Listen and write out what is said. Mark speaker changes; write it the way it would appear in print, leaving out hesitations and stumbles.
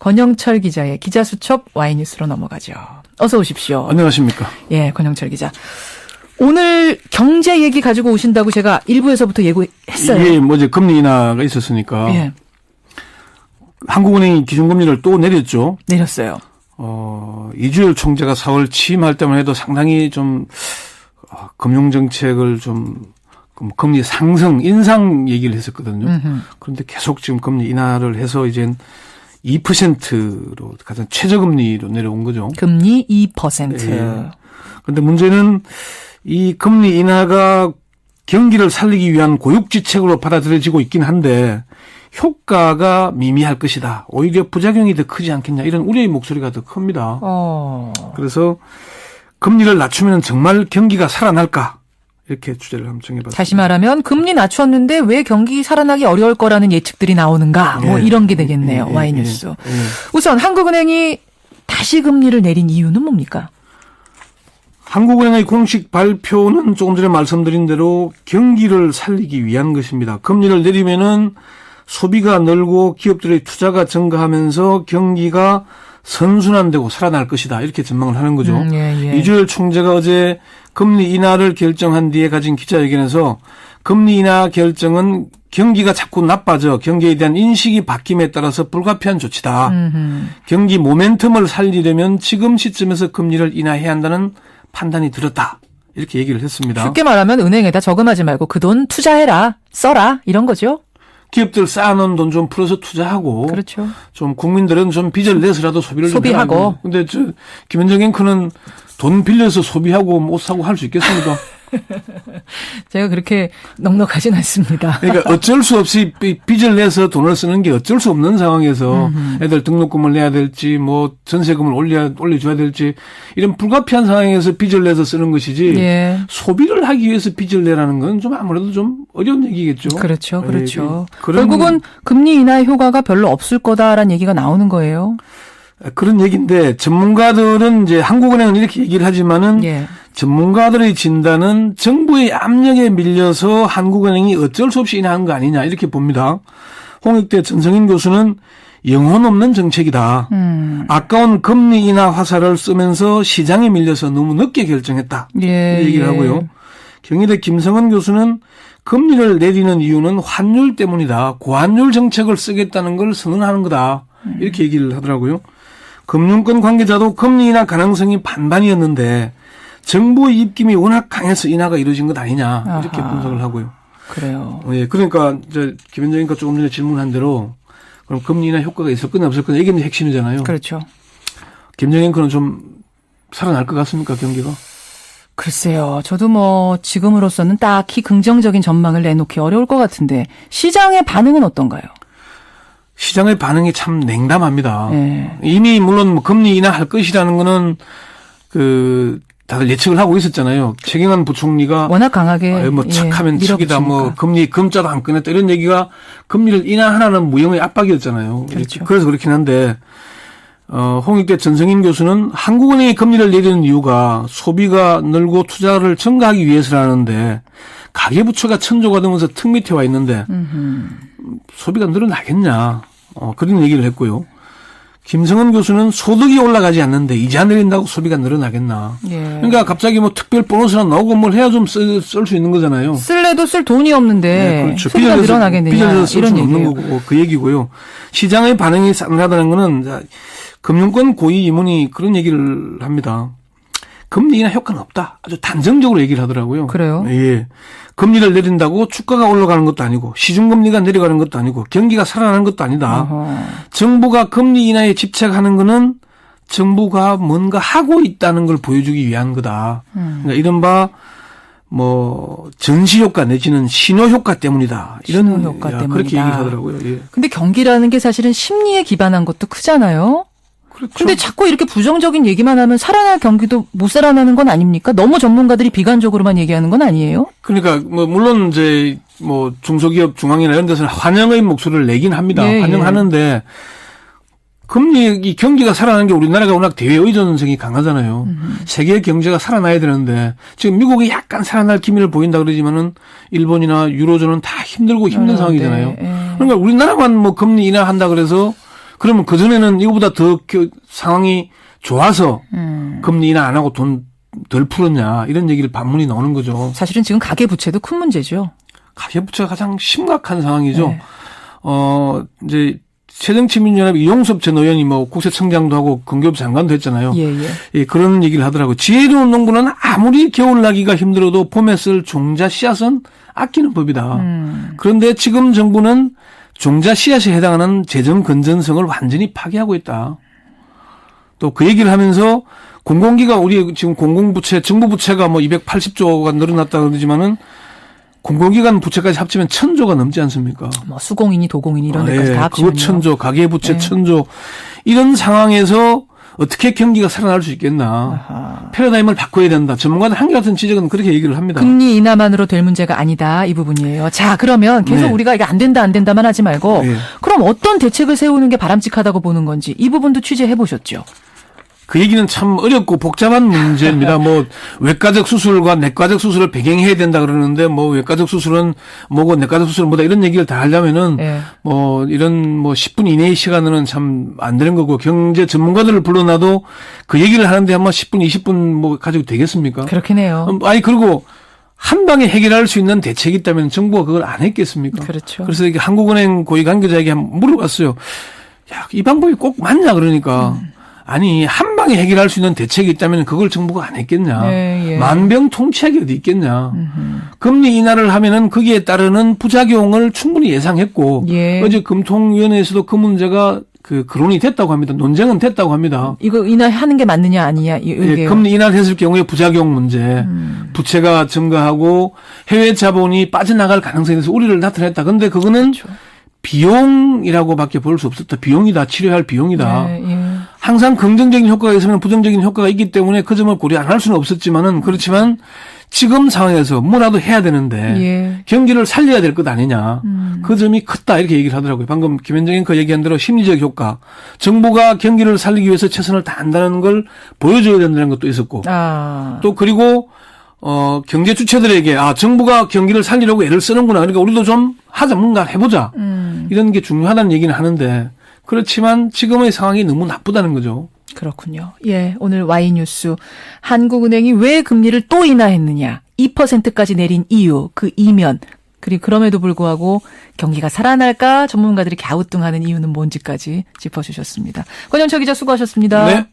Speaker 1: 권영철 기자의 기자수첩 Y뉴스로 넘어가죠. 어서 오십시오.
Speaker 2: 안녕하십니까.
Speaker 1: 예, 권영철 기자. 오늘 경제 얘기 가지고 오신다고 제가 1부에서부터 예고했어요.
Speaker 2: 이게 이제 금리 인하가 있었으니까.
Speaker 1: 예.
Speaker 2: 한국은행이 기준금리를 또 내렸죠.
Speaker 1: 내렸어요.
Speaker 2: 이주열 총재가 4월 취임할 때만 해도 상당히 좀 금융정책을 좀 금리 상승, 인상 얘기를 했었거든요. 그런데 계속 지금 금리 인하를 해서 이젠 2%로 가장 최저금리로 내려온 거죠.
Speaker 1: 금리 2%.
Speaker 2: 예. 그런데 문제는 이 금리 인하가 경기를 살리기 위한 고육지책으로 받아들여지고 있긴 한데 효과가 미미할 것이다. 오히려 부작용이 더 크지 않겠냐. 이런 우려의 목소리가 더 큽니다. 그래서 금리를 낮추면 정말 경기가 살아날까? 이렇게 주제를 한번 정해봤습니다.
Speaker 1: 다시 말하면 금리 낮췄는데 왜 경기 살아나기 어려울 거라는 예측들이 나오는가. 뭐 이런 게 되겠네요. Y뉴스. 우선 한국은행이 다시 금리를 내린 이유는 뭡니까?
Speaker 2: 한국은행의 공식 발표는 조금 전에 말씀드린 대로 경기를 살리기 위한 것입니다. 금리를 내리면은 소비가 늘고 기업들의 투자가 증가하면서 경기가 선순환되고 살아날 것이다. 이렇게 전망을 하는 거죠. 이주열 총재가 어제 금리 인하를 결정한 뒤에 가진 기자회견에서 금리 인하 결정은 경기가 자꾸 나빠져 경기에 대한 인식이 바뀜에 따라서 불가피한 조치다. 경기 모멘텀을 살리려면 지금 시점에서 금리를 인하해야 한다는 판단이 들었다. 이렇게 얘기를 했습니다.
Speaker 1: 쉽게 말하면 은행에다 저금하지 말고 그 돈 투자해라, 써라 이런 거죠.
Speaker 2: 기업들 쌓아놓은 돈 좀 풀어서 투자하고,
Speaker 1: 그렇죠.
Speaker 2: 좀 국민들은 좀 빚을 내서라도 소비를
Speaker 1: 소비하고.
Speaker 2: 근데 김현정 앵커는 돈 빌려서 소비하고 못 사고 할 수 있겠습니까?
Speaker 1: 제가 그렇게 넉넉하진 않습니다.
Speaker 2: 그러니까 어쩔 수 없이 빚을 내서 돈을 쓰는 게 어쩔 수 없는 상황에서 애들 등록금을 내야 될지 뭐 전세금을 올려줘야 될지 이런 불가피한 상황에서 빚을 내서 쓰는 것이지
Speaker 1: 예.
Speaker 2: 소비를 하기 위해서 빚을 내라는 건 좀 아무래도 좀 어려운 얘기겠죠.
Speaker 1: 그렇죠. 그렇죠. 결국은 금리 인하의 효과가 별로 없을 거다라는 얘기가 나오는 거예요.
Speaker 2: 그런 얘기인데 전문가들은 이제 한국은행은 이렇게 얘기를 하지만은
Speaker 1: 예.
Speaker 2: 전문가들의 진단은 정부의 압력에 밀려서 한국은행이 어쩔 수 없이 인하한 거 아니냐 이렇게 봅니다. 홍익대 전성인 교수는 영혼 없는 정책이다. 아까운 금리 인하 화살을 쓰면서 시장에 밀려서 너무 늦게 결정했다.
Speaker 1: 예.
Speaker 2: 얘기를 하고요. 경희대 김성은 교수는 금리를 내리는 이유는 환율 때문이다. 고환율 정책을 쓰겠다는 걸 선언하는 거다. 이렇게 얘기를 하더라고요. 금융권 관계자도 금리 인하 가능성이 반반이었는데 정부의 입김이 워낙 강해서 인하가 이루어진 것 아니냐 이렇게 분석을 하고요.
Speaker 1: 그래요.
Speaker 2: 예, 그러니까 이제 김현정 앵커 조금 전에 질문한 대로 그럼 금리 인하 효과가 있을 거냐 없을 거냐 이게 핵심이잖아요.
Speaker 1: 그렇죠.
Speaker 2: 김현정 앵커는 좀 살아날 것 같습니까 경기가?
Speaker 1: 글쎄요. 저도 뭐 지금으로서는 딱히 긍정적인 전망을 내놓기 어려울 것 같은데 시장의 반응은 어떤가요?
Speaker 2: 시장의 반응이 참 냉담합니다.
Speaker 1: 네.
Speaker 2: 이미 물론 뭐 금리 인하할 것이라는 거는 다들 예측을 하고 있었잖아요. 최경환 부총리가
Speaker 1: 워낙 강하게
Speaker 2: 뭐 척하면 척이다, 뭐
Speaker 1: 밀어붙이니까.
Speaker 2: 금자도 안 꺼냈다 이런 얘기가 금리를 인하하라는 무형의 압박이었잖아요.
Speaker 1: 그렇죠.
Speaker 2: 그래서 그렇긴 한데 홍익대 전성인 교수는 한국은행이 금리를 내리는 이유가 소비가 늘고 투자를 증가하기 위해서라는데 가계부채가 천조가 되면서 턱 밑에 와 있는데 소비가 늘어나겠냐 그런 얘기를 했고요. 김성은 교수는 소득이 올라가지 않는데 이자 내린다고 소비가 늘어나겠나.
Speaker 1: 예.
Speaker 2: 그러니까 갑자기 뭐 특별 보너스나 나오고 뭘 해야 좀 쓸 수 있는 거잖아요.
Speaker 1: 쓸래도 쓸 돈이 없는데
Speaker 2: 네, 그렇죠.
Speaker 1: 소비가 늘어나겠느냐
Speaker 2: 빚을 쓸
Speaker 1: 이런
Speaker 2: 수는 없는
Speaker 1: 얘기예요.
Speaker 2: 거고 그 얘기고요. 시장의 반응이 싸늘하다는 거는 금융권 고위 이문이 그런 얘기를 합니다. 금리 인하 효과는 없다. 아주 단정적으로 얘기를 하더라고요.
Speaker 1: 그래요?
Speaker 2: 예. 금리를 내린다고 주가가 올라가는 것도 아니고 시중금리가 내려가는 것도 아니고 경기가 살아나는 것도 아니다.
Speaker 1: 어허. 정부가
Speaker 2: 금리 인하에 집착하는 거는 정부가 뭔가 하고 있다는 걸 보여주기 위한 거다. 그러니까 이른바 뭐 전시 효과 내지는 신호 효과 때문이다. 이런
Speaker 1: 신호 효과 때문이다.
Speaker 2: 그렇게 얘기를 하더라고요. 예.
Speaker 1: 근데 경기라는 게 사실은 심리에 기반한 것도 크잖아요.
Speaker 2: 그렇죠.
Speaker 1: 근데 자꾸 이렇게 부정적인 얘기만 하면 살아날 경기도 못 살아나는 건 아닙니까? 너무 전문가들이 비관적으로만 얘기하는 건 아니에요?
Speaker 2: 그러니까 뭐 물론 이제 뭐 중소기업 중앙이나 이런 데서는 환영의 목소리를 내긴 합니다.
Speaker 1: 예,
Speaker 2: 환영하는데 금리 경기가 살아나는 게 우리나라가 워낙 대외 의존성이 강하잖아요. 세계 경제가 살아나야 되는데 지금 미국이 약간 살아날 기미를 보인다 그러지만은 일본이나 유로존은 다 힘들고 힘든 상황이잖아요.
Speaker 1: 네,
Speaker 2: 그러니까 우리나라만 뭐 금리 인하한다 그래서 그러면 그전에는 이거보다 더 상황이 좋아서 금리 인하 안 하고 돈 덜 풀었냐 이런 얘기를 반문이 나오는 거죠.
Speaker 1: 사실은 지금 가계부채도 큰 문제죠.
Speaker 2: 가계부채가 가장 심각한 상황이죠.
Speaker 1: 네.
Speaker 2: 이제 새정치민주연합 이용섭 전 의원이 뭐 국세청장도 하고 근교부 장관도 했잖아요.
Speaker 1: 예, 예.
Speaker 2: 예, 그런 얘기를 하더라고요. 지혜로운 농부는 아무리 겨울 나기가 힘들어도 봄에 쓸 종자 씨앗은 아끼는 법이다. 그런데 지금 정부는 종자 씨앗에 해당하는 재정 건전성을 완전히 파괴하고 있다. 또 그 얘기를 하면서 공공기관 우리 지금 공공부채 정부 부채가 뭐 280조가 늘어났다 그러지만은 공공기관 부채까지 합치면 1,000조가 넘지 않습니까?
Speaker 1: 뭐 수공인이 도공인이 이런 데까지 다 합치면요.
Speaker 2: 그거 1,000조, 가계부채
Speaker 1: 네.
Speaker 2: 1,000조 이런 상황에서 어떻게 경기가 살아날 수 있겠나?
Speaker 1: 아하.
Speaker 2: 패러다임을 바꿔야 된다. 전문가들 한결같은 지적은 그렇게 얘기를 합니다.
Speaker 1: 금리 인하만으로 될 문제가 아니다 이 부분이에요. 자, 그러면 계속
Speaker 2: 네.
Speaker 1: 우리가 이게 안 된다만 하지 말고
Speaker 2: 네.
Speaker 1: 그럼 어떤 대책을 세우는 게 바람직하다고 보는 건지 이 부분도 취재해 보셨죠?
Speaker 2: 그 얘기는 참 어렵고 복잡한 문제입니다. 뭐 외과적 수술과 내과적 수술을 병행해야 된다 그러는데 뭐 외과적 수술은 뭐고 내과적 수술은 뭐다 이런 얘기를 다 하려면은
Speaker 1: 네.
Speaker 2: 뭐 이런 뭐 10분 이내의 시간으로는 참 안 되는 거고 경제 전문가들을 불러놔도 그 얘기를 하는데 아마 10분 20분 뭐 가지고 되겠습니까?
Speaker 1: 그렇긴 해요.
Speaker 2: 아니 그리고 한 방에 해결할 수 있는 대책이 있다면 정부가 그걸 안 했겠습니까?
Speaker 1: 그렇죠.
Speaker 2: 그래서 이게 한국은행 고위 관계자에게 한번 물어봤어요. 야, 이 방법이 꼭 맞냐 그러니까. 아니 한 방에 해결할 수 있는 대책이 있다면 그걸 정부가 안 했겠냐.
Speaker 1: 네, 예.
Speaker 2: 만병통치약이 어디 있겠냐. 금리 인하를 하면은 거기에 따르는 부작용을 충분히 예상했고
Speaker 1: 예.
Speaker 2: 어제 금통위원회에서도 그 문제가 거론이 됐다고 합니다. 논쟁은 됐다고 합니다.
Speaker 1: 이거 인하하는 게 맞느냐 아니냐 이게
Speaker 2: 예, 금리 인하를 했을 경우에 부작용 문제, 부채가 증가하고 해외 자본이 빠져나갈 가능성에 대해서 우려를 나타냈다. 그런데 그거는
Speaker 1: 그렇죠.
Speaker 2: 비용이라고밖에 볼 수 없었다. 비용이다. 치료할 비용이다.
Speaker 1: 네, 예.
Speaker 2: 항상 긍정적인 효과가 있으면 부정적인 효과가 있기 때문에 그 점을 고려 안 할 수는 없었지만은 그렇지만 지금 상황에서 뭐라도 해야 되는데
Speaker 1: 예.
Speaker 2: 경기를 살려야 될 것 아니냐. 그 점이 컸다 이렇게 얘기를 하더라고요. 방금 김현정 앵커 얘기한 대로 심리적 효과. 정부가 경기를 살리기 위해서 최선을 다한다는 걸 보여줘야 된다는 것도 있었고
Speaker 1: 아.
Speaker 2: 또 그리고 경제 주체들에게 정부가 경기를 살리려고 애를 쓰는구나. 그러니까 우리도 좀 하자 뭔가 해보자. 이런 게 중요하다는 얘기는 하는데 그렇지만 지금의 상황이 너무 나쁘다는 거죠.
Speaker 1: 그렇군요. 예, 오늘 Y뉴스 한국은행이 왜 금리를 또 인하했느냐, 2%까지 내린 이유, 그 이면, 그리고 그럼에도 불구하고 경기가 살아날까 전문가들이 갸우뚱하는 이유는 뭔지까지 짚어주셨습니다. 권영철 기자 수고하셨습니다.
Speaker 2: 네.